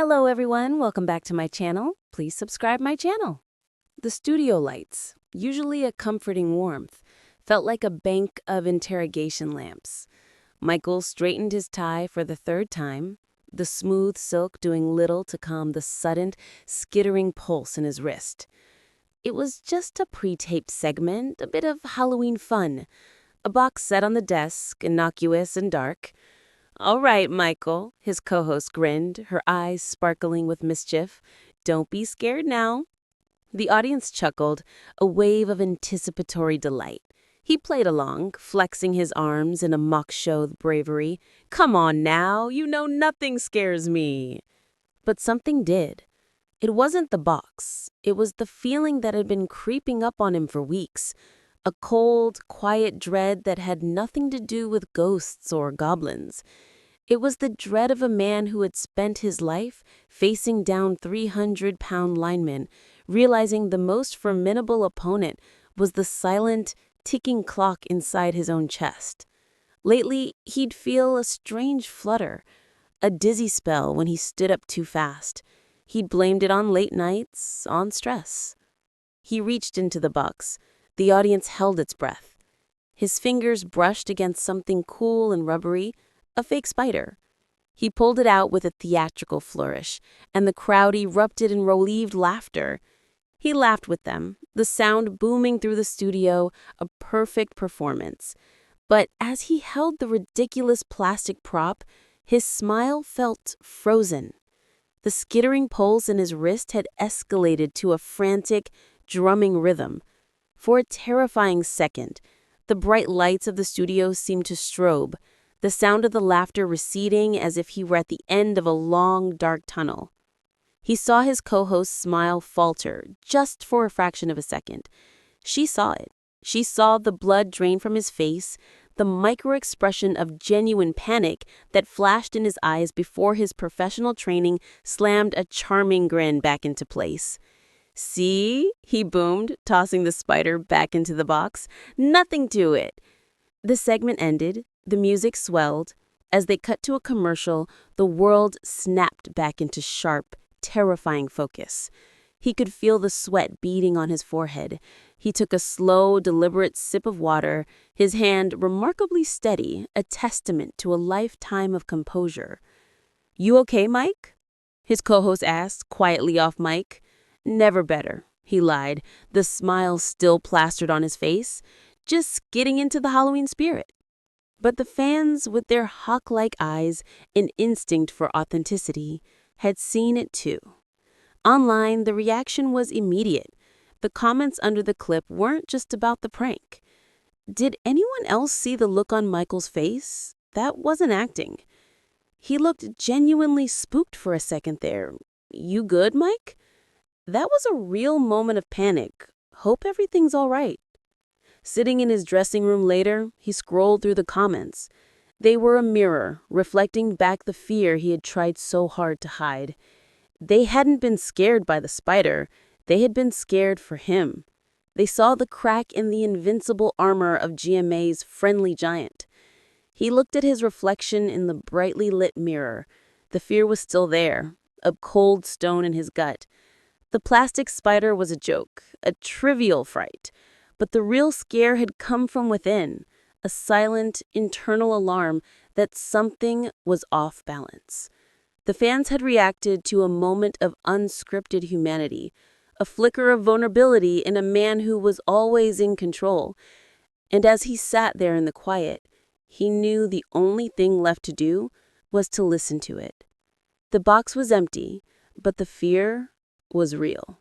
Hello everyone, welcome back to my channel. Please subscribe my channel. The studio lights, usually a comforting warmth, felt like a bank of interrogation lamps. Michael straightened his tie for the third time, the smooth silk doing little to calm the sudden, skittering pulse in his wrist. It was just a pre-taped segment, a bit of Halloween fun. A box set on the desk, innocuous and dark. "All right, Michael," his co-host grinned, her eyes sparkling with mischief. "Don't be scared now." The audience chuckled, a wave of anticipatory delight. He played along, flexing his arms in a mock show of bravery. "Come on now, you know nothing scares me." But something did. It wasn't the box. It was the feeling that had been creeping up on him for weeks. A cold, quiet dread that had nothing to do with ghosts or goblins. It was the dread of a man who had spent his life facing down 300-pound linemen, realizing the most formidable opponent was the silent, ticking clock inside his own chest. Lately, he'd feel a strange flutter, a dizzy spell when he stood up too fast. He'd blamed it on late nights, on stress. He reached into the box. The audience held its breath. His fingers brushed against something cool and rubbery, a fake spider. He pulled it out with a theatrical flourish, and the crowd erupted in relieved laughter. He laughed with them, the sound booming through the studio, a perfect performance. But as he held the ridiculous plastic prop, his smile felt frozen. The skittering pulse in his wrist had escalated to a frantic, drumming rhythm. For a terrifying second, the bright lights of the studio seemed to strobe, the sound of the laughter receding as if he were at the end of a long, dark tunnel. He saw his co-host's smile falter, just for a fraction of a second. She saw it. She saw the blood drain from his face, the micro-expression of genuine panic that flashed in his eyes before his professional training slammed a charming grin back into place. "See?" he boomed, tossing the spider back into the box. "Nothing to it." The segment ended. The music swelled. As they cut to a commercial, the world snapped back into sharp, terrifying focus. He could feel the sweat beading on his forehead. He took a slow, deliberate sip of water, his hand remarkably steady, a testament to a lifetime of composure. "You okay, Mike?" his co-host asked, quietly off mic. "Never better," he lied, the smile still plastered on his face. "Just getting into the Halloween spirit." But the fans, with their hawk-like eyes and instinct for authenticity, had seen it too. Online, the reaction was immediate. The comments under the clip weren't just about the prank. Did anyone else see the look on Michael's face? That wasn't acting. He looked genuinely spooked for a second there. "You good, Mike?" That was a real moment of panic. "Hope everything's all right." Sitting in his dressing room later, he scrolled through the comments. They were a mirror, reflecting back the fear he had tried so hard to hide. They hadn't been scared by the spider. They had been scared for him. They saw the crack in the invincible armor of GMA's friendly giant. He looked at his reflection in the brightly lit mirror. The fear was still there, a cold stone in his gut. The plastic spider was a joke, a trivial fright. But the real scare had come from within, a silent, internal alarm that something was off balance. The fans had reacted to a moment of unscripted humanity, a flicker of vulnerability in a man who was always in control. And as he sat there in the quiet, he knew the only thing left to do was to listen to it. The box was empty, but the fear was real.